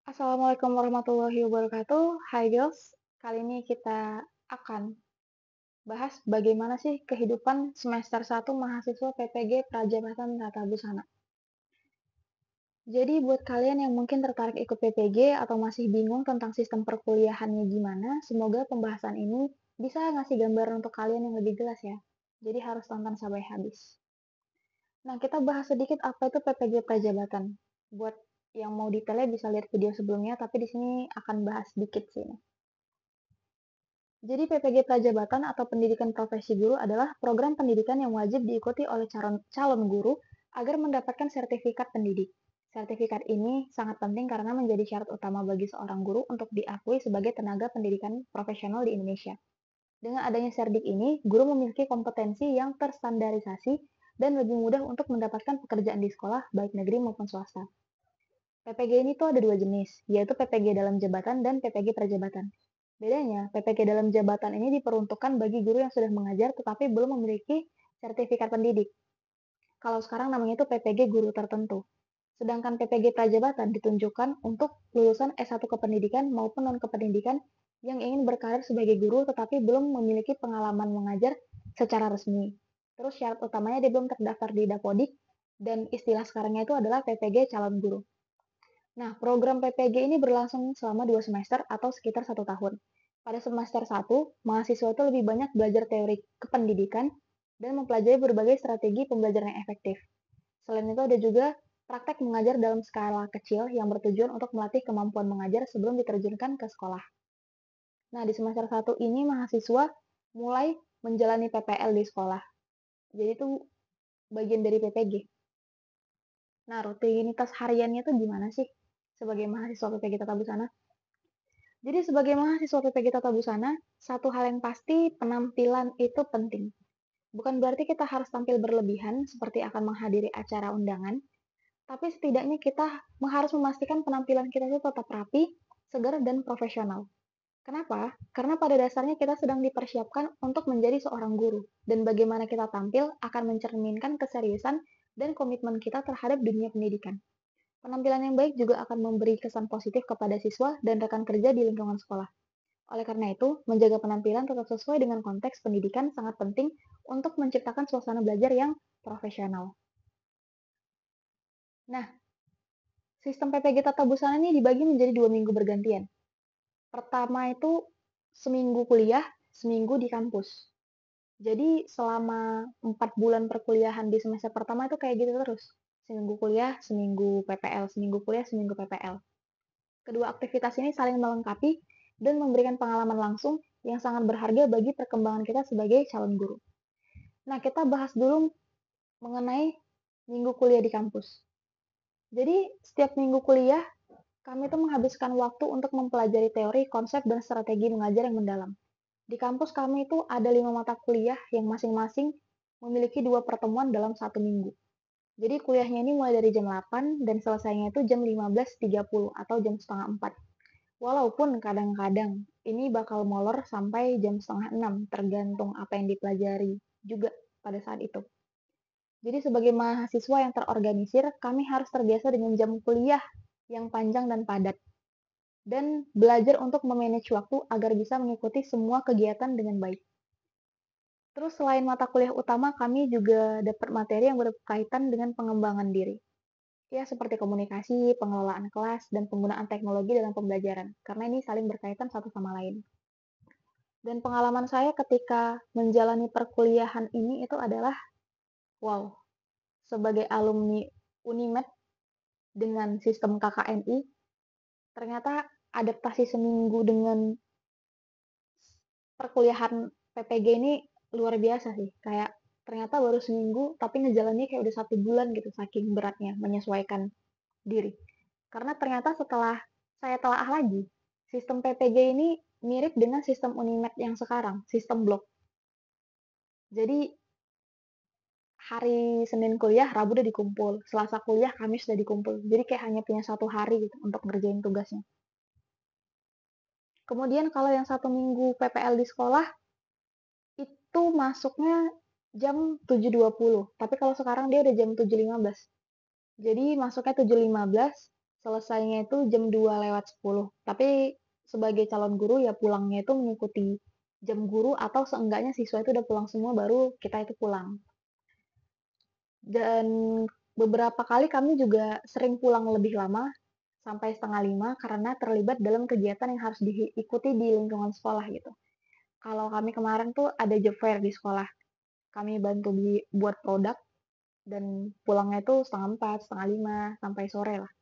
Assalamualaikum warahmatullahi wabarakatuh. Hai girls, kali ini kita akan bahas bagaimana sih kehidupan semester 1 mahasiswa PPG Prajabatan Tata Busana. Jadi buat kalian yang mungkin tertarik ikut PPG atau masih bingung tentang sistem perkuliahannya gimana, semoga pembahasan ini bisa ngasih gambaran untuk kalian yang lebih jelas ya. Jadi harus tonton sampai habis. Nah, kita bahas sedikit apa itu PPG Prajabatan. Buat yang mau detailnya bisa lihat video sebelumnya, tapi di sini akan bahas sedikit sih. Jadi PPG Prajabatan atau Pendidikan Profesi Guru adalah program pendidikan yang wajib diikuti oleh calon guru agar mendapatkan sertifikat pendidik. Sertifikat ini sangat penting karena menjadi syarat utama bagi seorang guru untuk diakui sebagai tenaga pendidikan profesional di Indonesia. Dengan adanya serdik ini, guru memiliki kompetensi yang terstandarisasi dan lebih mudah untuk mendapatkan pekerjaan di sekolah, baik negeri maupun swasta. PPG ini tuh ada dua jenis, yaitu PPG dalam jabatan dan PPG prajabatan. Bedanya, PPG dalam jabatan ini diperuntukkan bagi guru yang sudah mengajar tetapi belum memiliki sertifikat pendidik. Kalau sekarang namanya itu PPG guru tertentu. Sedangkan PPG prajabatan ditunjukkan untuk lulusan S1 kependidikan maupun non-kependidikan yang ingin berkarir sebagai guru tetapi belum memiliki pengalaman mengajar secara resmi. Terus syarat utamanya dia belum terdaftar di Dapodik dan istilah sekarangnya itu adalah PPG calon guru. Nah, program PPG ini berlangsung selama 2 semester atau sekitar 1 tahun. Pada semester 1, mahasiswa itu lebih banyak belajar teori kependidikan dan mempelajari berbagai strategi pembelajaran yang efektif. Selain itu ada juga praktek mengajar dalam skala kecil yang bertujuan untuk melatih kemampuan mengajar sebelum diterjunkan ke sekolah. Nah, di semester 1 ini mahasiswa mulai menjalani PPL di sekolah. Jadi itu bagian dari PPG. Nah, rutinitas hariannya tuh gimana sih sebagai mahasiswa PPG Tata Busana? Jadi sebagai mahasiswa PPG Tata Busana, satu hal yang pasti penampilan itu penting. Bukan berarti kita harus tampil berlebihan seperti akan menghadiri acara undangan, tapi setidaknya kita harus memastikan penampilan kita itu tetap rapi, segar, dan profesional. Kenapa? Karena pada dasarnya kita sedang dipersiapkan untuk menjadi seorang guru, dan bagaimana kita tampil akan mencerminkan keseriusan dan komitmen kita terhadap dunia pendidikan. Penampilan yang baik juga akan memberi kesan positif kepada siswa dan rekan kerja di lingkungan sekolah. Oleh karena itu, menjaga penampilan tetap sesuai dengan konteks pendidikan sangat penting untuk menciptakan suasana belajar yang profesional. Nah, sistem PPG Tata Busana ini dibagi menjadi 2 minggu bergantian. Pertama itu seminggu kuliah, seminggu di kampus. Jadi selama 4 bulan perkuliahan di semester pertama itu kayak gitu terus. Seminggu kuliah, seminggu PPL, seminggu kuliah, seminggu PPL. Kedua aktivitas ini saling melengkapi dan memberikan pengalaman langsung yang sangat berharga bagi perkembangan kita sebagai calon guru. Nah, kita bahas dulu mengenai minggu kuliah di kampus. Jadi, setiap minggu kuliah, kami tuh menghabiskan waktu untuk mempelajari teori, konsep, dan strategi mengajar yang mendalam. Di kampus kami itu ada 5 mata kuliah yang masing-masing memiliki 2 pertemuan dalam 1 minggu. Jadi kuliahnya ini mulai dari jam 8 dan selesainya itu jam 15.30 atau jam setengah 4. Walaupun kadang-kadang ini bakal molor sampai jam setengah 6, tergantung apa yang dipelajari juga pada saat itu. Jadi sebagai mahasiswa yang terorganisir, kami harus terbiasa dengan jam kuliah yang panjang dan padat. Dan belajar untuk memanage waktu agar bisa mengikuti semua kegiatan dengan baik. Terus selain mata kuliah utama, kami juga dapat materi yang berkaitan dengan pengembangan diri. Ya, seperti komunikasi, pengelolaan kelas, dan penggunaan teknologi dalam pembelajaran, karena ini saling berkaitan satu sama lain. Dan pengalaman saya ketika menjalani perkuliahan ini itu adalah, wow, sebagai alumni Unimed dengan sistem KKNI, ternyata adaptasi seminggu dengan perkuliahan PPG ini luar biasa sih. Kayak ternyata baru seminggu, tapi ngejalannya kayak udah 1 bulan gitu, saking beratnya menyesuaikan diri. Karena ternyata setelah saya telaah lagi, sistem PPG ini mirip dengan sistem Unimed yang sekarang, sistem blok. Jadi hari Senin kuliah, Rabu udah dikumpul. Selasa kuliah, Kamis udah dikumpul. Jadi kayak hanya punya 1 hari gitu untuk ngerjain tugasnya. Kemudian kalau yang 1 minggu PPL di sekolah, itu masuknya jam 7.20. Tapi kalau sekarang dia udah jam 7.15. Jadi masuknya 7.15, Selesainya itu jam 2:10. Tapi sebagai calon guru ya pulangnya itu mengikuti jam guru atau seenggaknya siswa itu udah pulang semua baru kita itu pulang. Dan beberapa kali kami juga sering pulang lebih lama sampai 4:30 karena terlibat dalam kegiatan yang harus diikuti di lingkungan sekolah gitu. Kalau kami kemarin tuh ada job fair di sekolah. Kami bantu buat produk dan pulangnya itu 4:30, 4:30, sampai sore lah.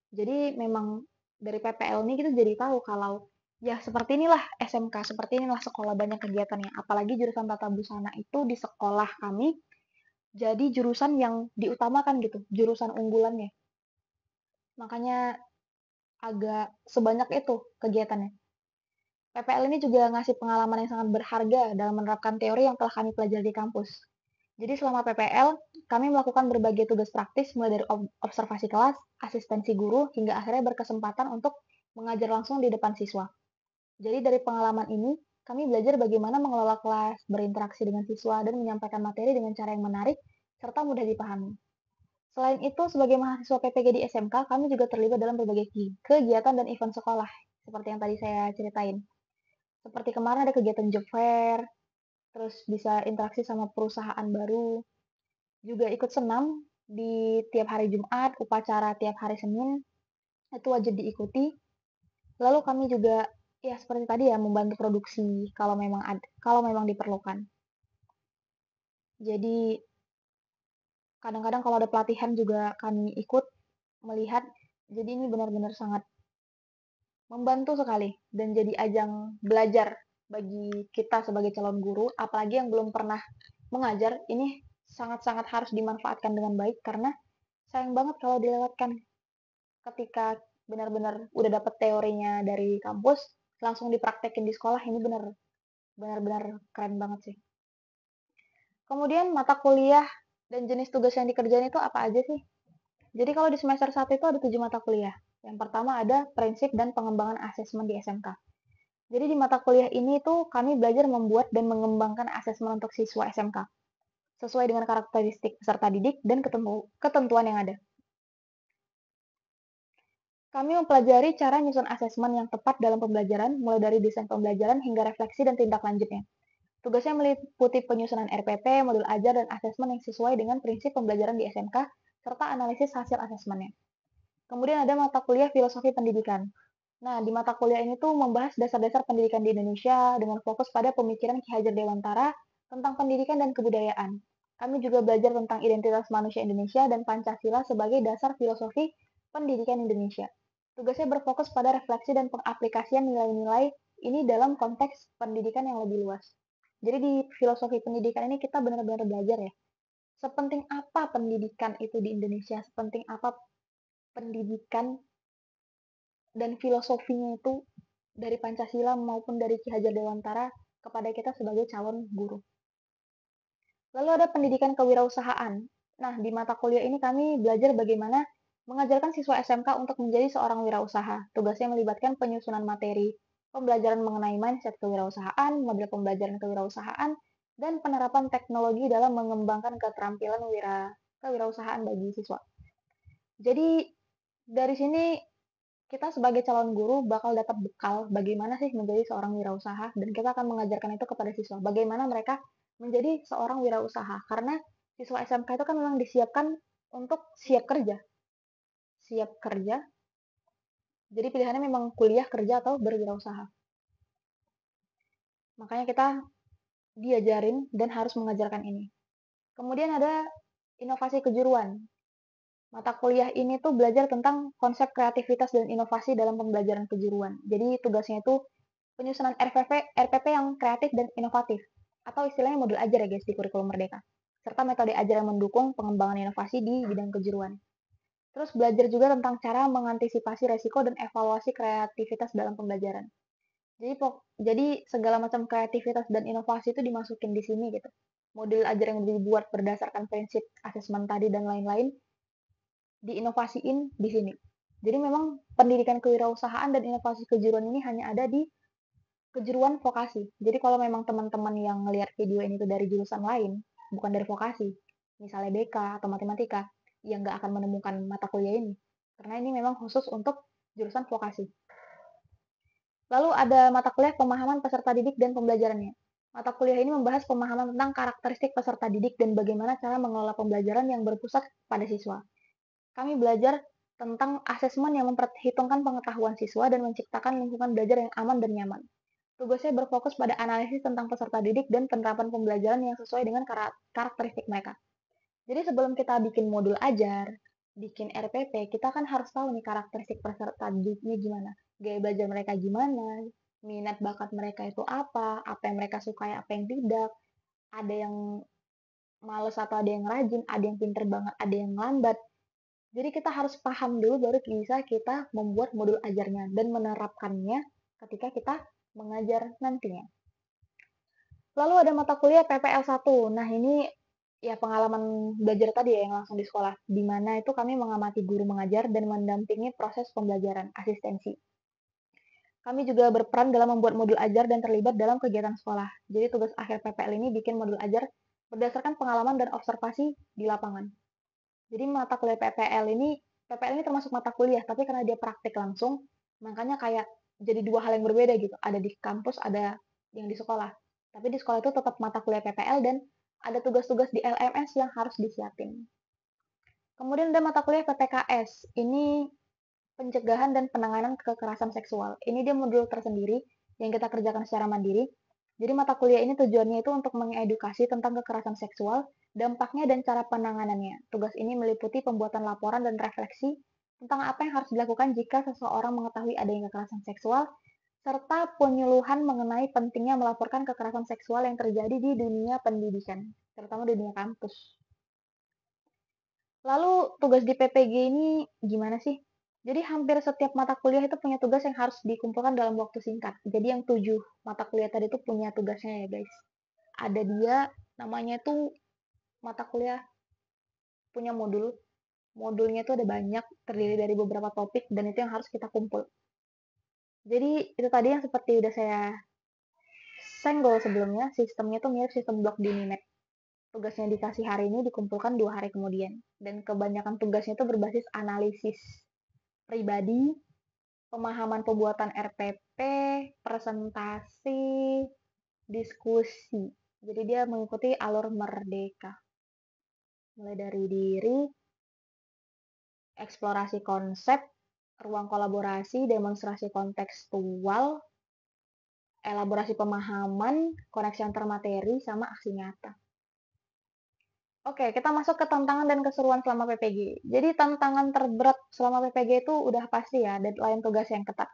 Jadi memang dari PPL ini kita jadi tahu kalau ya seperti inilah SMK, seperti inilah sekolah banyak kegiatannya. Apalagi jurusan tata busana itu di sekolah kami jadi jurusan yang diutamakan gitu, jurusan unggulannya. Makanya agak sebanyak itu kegiatannya. PPL ini juga ngasih pengalaman yang sangat berharga dalam menerapkan teori yang telah kami pelajari di kampus. Jadi selama PPL, kami melakukan berbagai tugas praktis mulai dari observasi kelas, asistensi guru, hingga akhirnya berkesempatan untuk mengajar langsung di depan siswa. Jadi dari pengalaman ini, kami belajar bagaimana mengelola kelas, berinteraksi dengan siswa, dan menyampaikan materi dengan cara yang menarik, serta mudah dipahami. Selain itu, sebagai mahasiswa PPG di SMK, kami juga terlibat dalam berbagai kegiatan dan event sekolah, seperti yang tadi saya ceritain. Seperti kemarin ada kegiatan job fair, terus bisa interaksi sama perusahaan baru, juga ikut senam di tiap hari Jumat, upacara tiap hari Senin, itu wajib diikuti. Lalu kami juga ya seperti tadi ya membantu produksi kalau memang diperlukan. Jadi kadang-kadang kalau ada pelatihan juga kami ikut melihat. Jadi ini benar-benar sangat membantu sekali dan jadi ajang belajar bagi kita sebagai calon guru, apalagi yang belum pernah mengajar, ini sangat-sangat harus dimanfaatkan dengan baik karena sayang banget kalau dilewatkan ketika benar-benar udah dapet teorinya dari kampus, langsung dipraktekin di sekolah, ini benar-benar keren banget sih. Kemudian mata kuliah dan jenis tugas yang dikerjain itu apa aja sih? Jadi kalau di semester 1 itu ada 7 mata kuliah. Yang pertama ada prinsip dan pengembangan asesmen di SMK. Jadi di mata kuliah ini tuh kami belajar membuat dan mengembangkan asesmen untuk siswa SMK sesuai dengan karakteristik peserta didik dan ketentuan yang ada. Kami mempelajari cara nyusun asesmen yang tepat dalam pembelajaran, mulai dari desain pembelajaran hingga refleksi dan tindak lanjutnya. Tugasnya meliputi penyusunan RPP, modul ajar, dan asesmen yang sesuai dengan prinsip pembelajaran di SMK, serta analisis hasil asesmennya. Kemudian ada mata kuliah filosofi pendidikan. Nah, di mata kuliah ini tuh membahas dasar-dasar pendidikan di Indonesia dengan fokus pada pemikiran Ki Hajar Dewantara tentang pendidikan dan kebudayaan. Kami juga belajar tentang identitas manusia Indonesia dan Pancasila sebagai dasar filosofi pendidikan Indonesia. Tugasnya berfokus pada refleksi dan pengaplikasian nilai-nilai ini dalam konteks pendidikan yang lebih luas. Jadi di filosofi pendidikan ini kita benar-benar belajar ya, sepenting apa pendidikan itu di Indonesia, sepenting apa pendidikan dan filosofinya itu dari Pancasila maupun dari Ki Hajar Dewantara kepada kita sebagai calon guru. Lalu ada pendidikan kewirausahaan. Nah, di mata kuliah ini kami belajar bagaimana mengajarkan siswa SMK untuk menjadi seorang wirausaha. Tugasnya melibatkan penyusunan materi, pembelajaran mengenai mindset kewirausahaan, model pembelajaran kewirausahaan, dan penerapan teknologi dalam mengembangkan keterampilan kewirausahaan bagi siswa. Jadi dari sini kita sebagai calon guru bakal dapat bekal bagaimana sih menjadi seorang wirausaha dan kita akan mengajarkan itu kepada siswa. Bagaimana mereka menjadi seorang wirausaha karena siswa SMK itu kan memang disiapkan untuk siap kerja. Siap kerja. Jadi pilihannya memang kuliah, kerja atau berwirausaha. Makanya kita diajarin dan harus mengajarkan ini. Kemudian ada inovasi kejuruan. Mata kuliah ini tuh belajar tentang konsep kreativitas dan inovasi dalam pembelajaran kejuruan. Jadi tugasnya itu penyusunan RPP yang kreatif dan inovatif, atau istilahnya modul ajar ya guys di kurikulum Merdeka, serta metode ajar yang mendukung pengembangan inovasi di bidang kejuruan. Terus belajar juga tentang cara mengantisipasi resiko dan evaluasi kreativitas dalam pembelajaran. Jadi segala macam kreativitas dan inovasi itu dimasukin di sini gitu. Modul ajar yang dibuat berdasarkan prinsip asesmen tadi dan lain-lain diinovasiin di sini. Jadi memang pendidikan kewirausahaan dan inovasi kejuruan ini hanya ada di kejuruan vokasi. Jadi kalau memang teman-teman yang ngelihat video ini tuh dari jurusan lain, bukan dari vokasi, misalnya BK atau matematika, yang nggak akan menemukan mata kuliah ini. karena ini memang khusus untuk jurusan vokasi. Lalu ada mata kuliah pemahaman peserta didik dan pembelajarannya. Mata kuliah ini membahas pemahaman tentang karakteristik peserta didik dan bagaimana cara mengelola pembelajaran yang berpusat pada siswa. Kami belajar tentang asesmen yang memperhitungkan pengetahuan siswa dan menciptakan lingkungan belajar yang aman dan nyaman. Tugasnya berfokus pada analisis tentang peserta didik dan penerapan pembelajaran yang sesuai dengan karakteristik mereka. Jadi sebelum kita bikin modul ajar, bikin RPP, kita kan harus tahu nih karakteristik peserta didiknya gimana. Gaya belajar mereka gimana, minat bakat mereka itu apa yang mereka sukai, apa yang tidak. Ada yang males atau ada yang rajin, ada yang pinter banget, ada yang lambat. Jadi kita harus paham dulu baru bisa kita membuat modul ajarnya dan menerapkannya ketika kita mengajar nantinya. Lalu ada mata kuliah PPL 1. Nah, ini ya pengalaman belajar tadi ya yang langsung di sekolah, di mana itu kami mengamati guru mengajar dan mendampingi proses pembelajaran, asistensi. Kami juga berperan dalam membuat modul ajar dan terlibat dalam kegiatan sekolah. Jadi tugas akhir PPL ini bikin modul ajar berdasarkan pengalaman dan observasi di lapangan. Jadi mata kuliah PPL ini termasuk mata kuliah, tapi karena dia praktik langsung, makanya kayak jadi dua hal yang berbeda gitu. Ada di kampus, ada yang di sekolah. Tapi di sekolah itu tetap mata kuliah PPL dan ada tugas-tugas di LMS yang harus disiapin. Kemudian ada mata kuliah PPKS. Ini pencegahan dan penanganan kekerasan seksual. Ini dia modul tersendiri yang kita kerjakan secara mandiri. Jadi mata kuliah ini tujuannya itu untuk mengedukasi tentang kekerasan seksual, dampaknya dan cara penanganannya. Tugas ini meliputi pembuatan laporan dan refleksi tentang apa yang harus dilakukan jika seseorang mengetahui adanya kekerasan seksual, serta penyuluhan mengenai pentingnya melaporkan kekerasan seksual yang terjadi di dunia pendidikan, terutama di dunia kampus. Lalu tugas di PPG ini gimana sih? Jadi hampir setiap mata kuliah itu punya tugas yang harus dikumpulkan dalam waktu singkat. Jadi yang 7 mata kuliah tadi itu punya tugasnya ya guys. Ada dia namanya itu mata kuliah punya modul. Modulnya itu ada banyak, terdiri dari beberapa topik dan itu yang harus kita kumpul. Jadi itu tadi yang seperti udah saya senggol sebelumnya, sistemnya tuh mirip sistem blok di Nimet. Tugasnya dikasih hari ini dikumpulkan 2 hari kemudian. Dan kebanyakan tugasnya itu berbasis analisis pribadi, pemahaman pembuatan RPP, presentasi, diskusi. Jadi dia mengikuti alur merdeka. Mulai dari diri, eksplorasi konsep, ruang kolaborasi, demonstrasi kontekstual, elaborasi pemahaman, koneksi antar materi, sama aksi nyata. Oke, kita masuk ke tantangan dan keseruan selama PPG. Jadi tantangan terberat selama PPG itu udah pasti ya, deadline tugas yang ketat.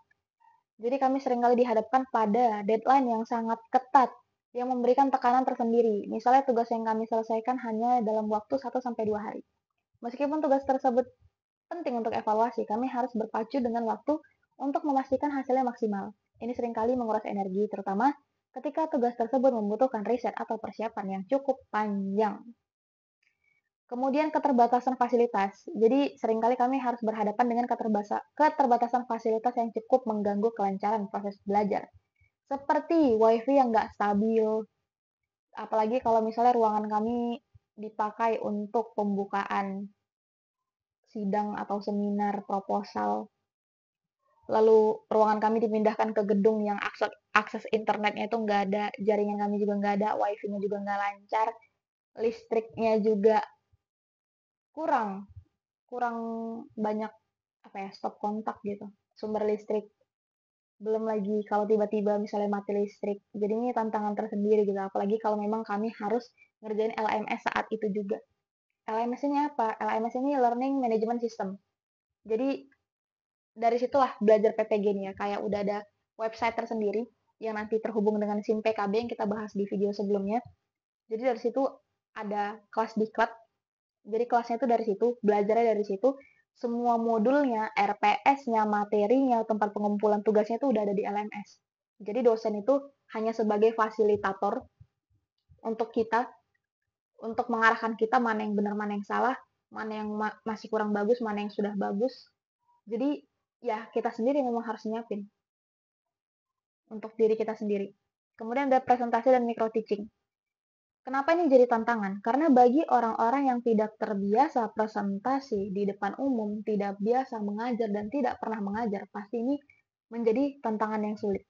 Jadi kami seringkali dihadapkan pada deadline yang sangat ketat, yang memberikan tekanan tersendiri. Misalnya tugas yang kami selesaikan hanya dalam waktu 1-2 hari. Meskipun tugas tersebut penting untuk evaluasi, kami harus berpacu dengan waktu untuk memastikan hasilnya maksimal. Ini seringkali menguras energi, terutama ketika tugas tersebut membutuhkan riset atau persiapan yang cukup panjang. Kemudian keterbatasan fasilitas. Jadi seringkali kami harus berhadapan dengan keterbatasan fasilitas yang cukup mengganggu kelancaran proses belajar. Seperti wifi yang nggak stabil, apalagi kalau misalnya ruangan kami dipakai untuk pembukaan sidang atau seminar proposal. Lalu ruangan kami dipindahkan ke gedung yang akses internetnya itu nggak ada, jaringan kami juga nggak ada, wifi-nya juga nggak lancar, listriknya juga kurang kurang banyak apa ya stop kontak gitu sumber listrik, belum lagi kalau tiba-tiba misalnya mati listrik, jadi ini tantangan tersendiri gitu, apalagi kalau memang kami harus ngerjain LMS saat itu juga. LMS ini apa? LMS ini Learning Management System. Jadi dari situlah belajar PPG nih ya, kayak udah ada website tersendiri yang nanti terhubung dengan SIM PKB yang kita bahas di video sebelumnya. Jadi dari situ ada kelas diklat. Jadi kelasnya itu dari situ, belajarnya dari situ, semua modulnya, RPS-nya, materinya, tempat pengumpulan tugasnya itu udah ada di LMS. Jadi dosen itu hanya sebagai fasilitator untuk kita, untuk mengarahkan kita mana yang benar, mana yang salah, mana yang masih kurang bagus, mana yang sudah bagus. Jadi ya kita sendiri memang harus nyiapin untuk diri kita sendiri. Kemudian ada presentasi dan micro teaching. Kenapa ini jadi tantangan? Karena bagi orang-orang yang tidak terbiasa presentasi di depan umum, tidak biasa mengajar dan tidak pernah mengajar, pasti ini menjadi tantangan yang sulit.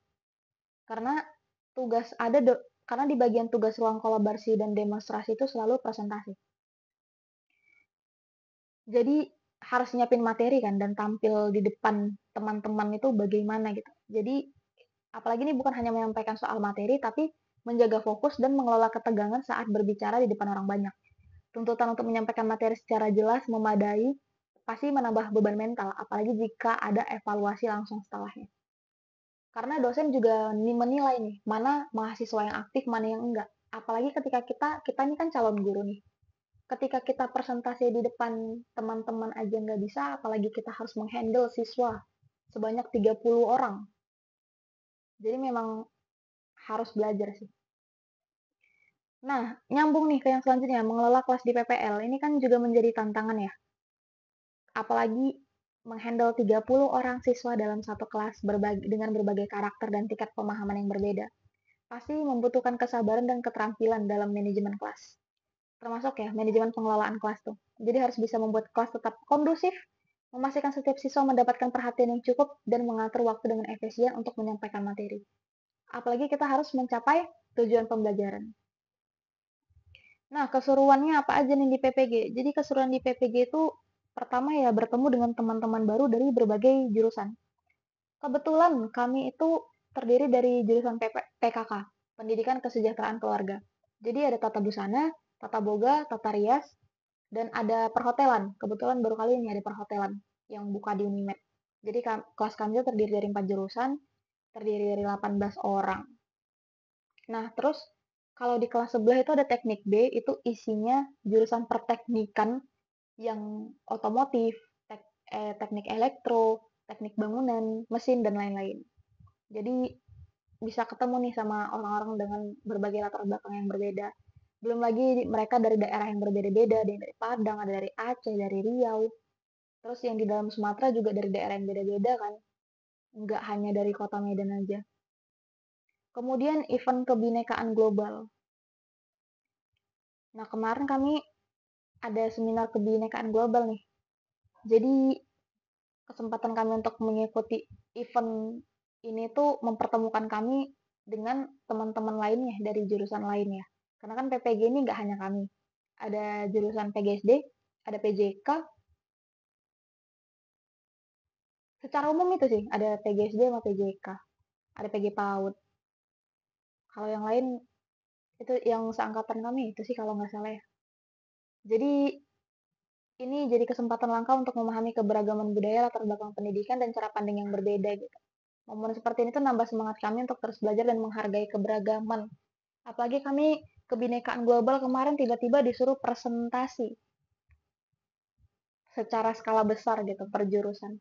Karena tugas ada karena di bagian tugas ruang kolaborasi dan demonstrasi itu selalu presentasi. Jadi harus nyiapin materi kan dan tampil di depan teman-teman itu bagaimana gitu. Jadi apalagi ini bukan hanya menyampaikan soal materi tapi menjaga fokus dan mengelola ketegangan saat berbicara di depan orang banyak. Tuntutan untuk menyampaikan materi secara jelas, memadai, pasti menambah beban mental, apalagi jika ada evaluasi langsung setelahnya. Karena dosen juga menilai nih, mana mahasiswa yang aktif, mana yang enggak. Apalagi ketika kita ini kan calon guru nih. Ketika kita presentasi di depan teman-teman aja nggak bisa, apalagi kita harus menghandle siswa sebanyak 30 orang. Jadi memang harus belajar sih. Nah, nyambung nih ke yang selanjutnya, mengelola kelas di PPL. Ini kan juga menjadi tantangan ya. Apalagi menghandle 30 orang siswa dalam satu kelas dengan berbagai karakter dan tingkat pemahaman yang berbeda. Pasti membutuhkan kesabaran dan keterampilan dalam manajemen kelas. Termasuk ya, manajemen pengelolaan kelas tuh. Jadi harus bisa membuat kelas tetap kondusif, memastikan setiap siswa mendapatkan perhatian yang cukup, dan mengatur waktu dengan efisien untuk menyampaikan materi. Apalagi kita harus mencapai tujuan pembelajaran. Nah, keseruannya apa aja nih di PPG? Jadi keseruan di PPG itu pertama ya bertemu dengan teman-teman baru dari berbagai jurusan. Kebetulan kami itu terdiri dari jurusan PKK, Pendidikan Kesejahteraan Keluarga. Jadi ada tata busana, tata boga, tata rias, dan ada perhotelan. Kebetulan baru kali ini ada perhotelan yang buka di Unimed. Jadi kelas kami itu terdiri dari 4 jurusan, terdiri dari 18 orang. Nah, terus kalau di kelas sebelah itu ada teknik B, itu isinya jurusan perteknikan yang otomotif, teknik elektro, teknik bangunan, mesin, dan lain-lain. Jadi bisa ketemu nih sama orang-orang dengan berbagai latar belakang yang berbeda. Belum lagi mereka dari daerah yang berbeda-beda, ada yang dari Padang, ada dari Aceh, dari Riau. Terus yang di dalam Sumatera juga dari daerah yang beda-beda kan. Nggak hanya dari kota Medan aja. Kemudian event kebinekaan global. Nah, kemarin kami ada seminar kebinekaan global nih. Jadi kesempatan kami untuk mengikuti event ini tuh mempertemukan kami dengan teman-teman lainnya dari jurusan lainnya. Karena kan PPG ini nggak hanya kami. Ada jurusan PGSD, ada PJK, secara umum itu sih, ada PGSD sama PJK, ada PG PAUD. Kalau yang lain, itu yang seangkatan kami itu sih kalau nggak salah ya. Jadi ini jadi kesempatan langka untuk memahami keberagaman budaya, latar belakang pendidikan, dan cara pandang yang berbeda gitu. Momen seperti ini tuh nambah semangat kami untuk terus belajar dan menghargai keberagaman. Apalagi kami kebinekaan global kemarin tiba-tiba disuruh presentasi secara skala besar gitu per jurusan.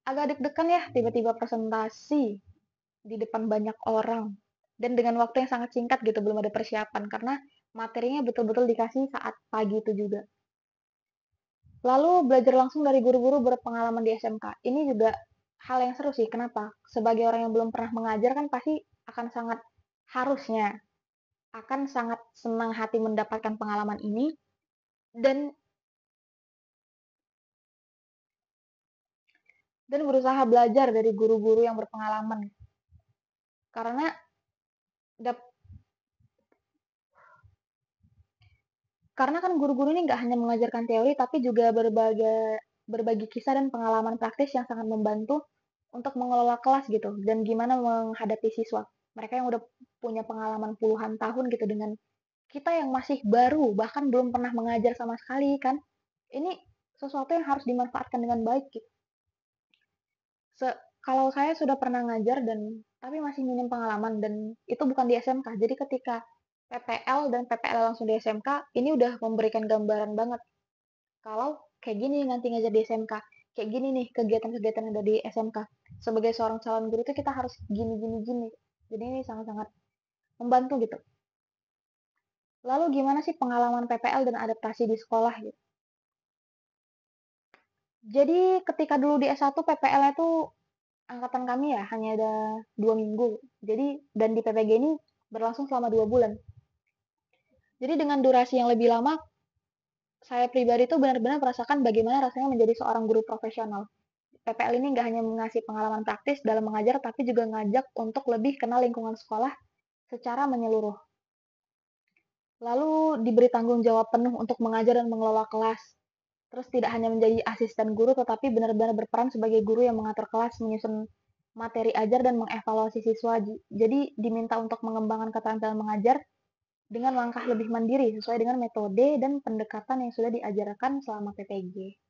Agak deg-degan ya tiba-tiba presentasi di depan banyak orang dan dengan waktu yang sangat singkat gitu, belum ada persiapan karena materinya betul-betul dikasih saat pagi itu juga. Lalu belajar langsung dari guru-guru berpengalaman di SMK. Ini juga hal yang seru sih. Kenapa? Sebagai orang yang belum pernah mengajar kan pasti akan sangat harusnya akan sangat senang hati mendapatkan pengalaman ini dan berusaha belajar dari guru-guru yang berpengalaman. Karena karena kan guru-guru ini nggak hanya mengajarkan teori, tapi juga berbagi kisah dan pengalaman praktis yang sangat membantu untuk mengelola kelas gitu, dan gimana menghadapi siswa. Mereka yang udah punya pengalaman puluhan tahun gitu dengan kita yang masih baru, bahkan belum pernah mengajar sama sekali kan. Ini sesuatu yang harus dimanfaatkan dengan baik gitu. Kalau saya sudah pernah ngajar dan tapi masih minim pengalaman dan itu bukan di SMK. Jadi ketika PPL dan PPL langsung di SMK, ini udah memberikan gambaran banget. Kalau kayak gini nanti ngajar di SMK, kayak gini nih kegiatan-kegiatan yang ada di SMK. Sebagai seorang calon guru itu kita harus gini gini gini. Jadi ini sangat-sangat membantu gitu. Lalu gimana sih pengalaman PPL dan adaptasi di sekolah gitu? Jadi ketika dulu di S1 PPL itu angkatan kami ya hanya ada 2 minggu. Jadi dan di PPG ini berlangsung selama 2 bulan. Jadi dengan durasi yang lebih lama, saya pribadi tuh benar-benar merasakan bagaimana rasanya menjadi seorang guru profesional. PPL ini nggak hanya mengasih pengalaman praktis dalam mengajar, tapi juga ngajak untuk lebih kenal lingkungan sekolah secara menyeluruh. Lalu diberi tanggung jawab penuh untuk mengajar dan mengelola kelas. Terus tidak hanya menjadi asisten guru, tetapi benar-benar berperan sebagai guru yang mengatur kelas, menyusun materi ajar, dan mengevaluasi siswa. Jadi diminta untuk mengembangkan keterampilan mengajar dengan langkah lebih mandiri sesuai dengan metode dan pendekatan yang sudah diajarkan selama PPG.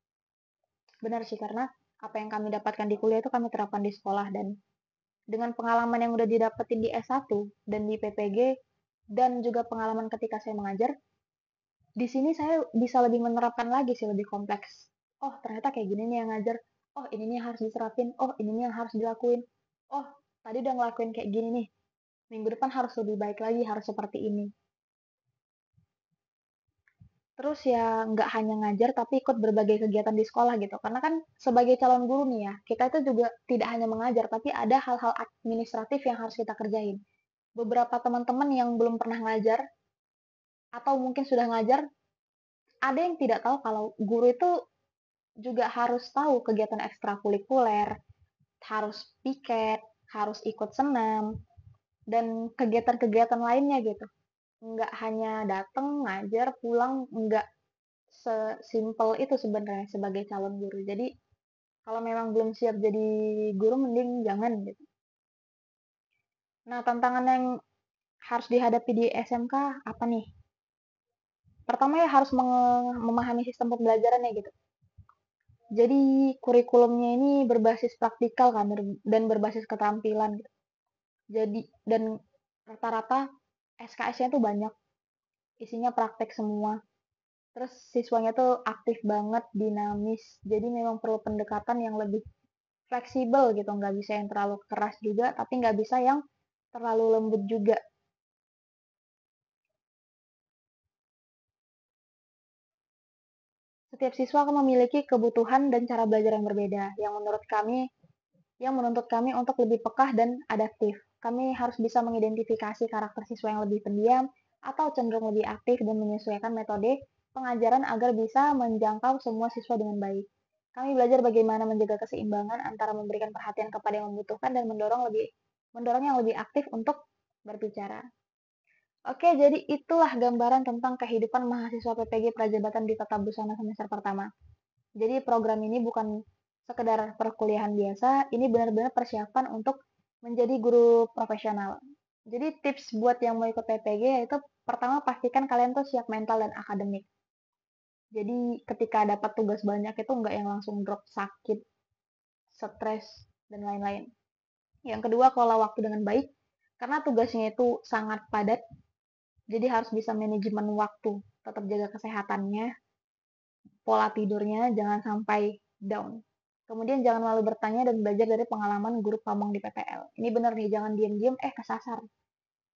Benar sih, karena apa yang kami dapatkan di kuliah itu kami terapkan di sekolah, dan dengan pengalaman yang udah didapetin di S1 dan di PPG dan juga pengalaman ketika saya mengajar, di sini saya bisa lebih menerapkan lagi sih, lebih kompleks. Oh, ternyata kayak gini nih yang ngajar. Oh, ini nih yang harus diserapin. Oh, ini nih yang harus dilakuin. Oh, tadi udah ngelakuin kayak gini nih. Minggu depan harus lebih baik lagi, harus seperti ini. Terus ya nggak hanya ngajar tapi ikut berbagai kegiatan di sekolah gitu. Karena kan sebagai calon guru nih ya, kita itu juga tidak hanya mengajar tapi ada hal-hal administratif yang harus kita kerjain. Beberapa teman-teman yang belum pernah ngajar atau mungkin sudah ngajar, ada yang tidak tahu kalau guru itu juga harus tahu kegiatan ekstrakurikuler, harus piket, harus ikut senam, dan kegiatan-kegiatan lainnya gitu. Nggak hanya datang, ngajar, pulang, nggak sesimpel itu sebenarnya sebagai calon guru. Jadi kalau memang belum siap jadi guru, mending jangan gitu. Nah, tantangan yang harus dihadapi di SMK apa nih? Pertama ya harus memahami sistem pembelajarannya gitu. Jadi kurikulumnya ini berbasis praktikal kan, dan berbasis keterampilan gitu. Jadi dan rata-rata SKS-nya tuh banyak, isinya praktek semua. Terus siswanya tuh aktif banget, dinamis. Jadi memang perlu pendekatan yang lebih fleksibel gitu, nggak bisa yang terlalu keras juga, tapi nggak bisa yang terlalu lembut juga. Setiap siswa akan memiliki kebutuhan dan cara belajar yang berbeda, yang menuntut kami untuk lebih peka dan adaptif. Kami harus bisa mengidentifikasi karakter siswa yang lebih pendiam atau cenderung lebih aktif dan menyesuaikan metode pengajaran agar bisa menjangkau semua siswa dengan baik. Kami belajar bagaimana menjaga keseimbangan antara memberikan perhatian kepada yang membutuhkan dan mendorong yang lebih aktif untuk berbicara. Oke, jadi itulah gambaran tentang kehidupan mahasiswa PPG Prajabatan di Tata Busana semester pertama. Jadi program ini bukan sekedar perkuliahan biasa, ini benar-benar persiapan untuk menjadi guru profesional. Jadi tips buat yang mau ikut PPG yaitu pertama pastikan kalian tuh siap mental dan akademik. Jadi ketika dapat tugas banyak itu nggak yang langsung drop sakit, stres, dan lain-lain. Yang kedua, kelola waktu dengan baik, karena tugasnya itu sangat padat, jadi harus bisa manajemen waktu, tetap jaga kesehatannya, pola tidurnya, jangan sampai down. Kemudian jangan malu bertanya dan belajar dari pengalaman guru pamong di PPL. Ini benar nih, jangan diam-diam kesasar.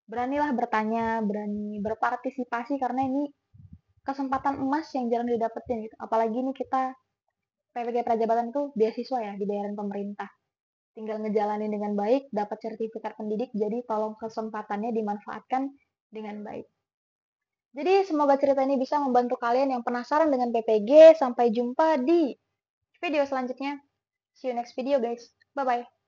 Beranilah bertanya, berani berpartisipasi karena ini kesempatan emas yang jarang didapetin gitu. Apalagi nih kita PPG Prajabatan itu beasiswa ya, dibayarin pemerintah. Tinggal ngejalanin dengan baik, dapat sertifikat pendidik, jadi tolong kesempatannya dimanfaatkan dengan baik. Jadi semoga cerita ini bisa membantu kalian yang penasaran dengan PPG. Sampai jumpa di video selanjutnya. See you next video guys. Bye-bye.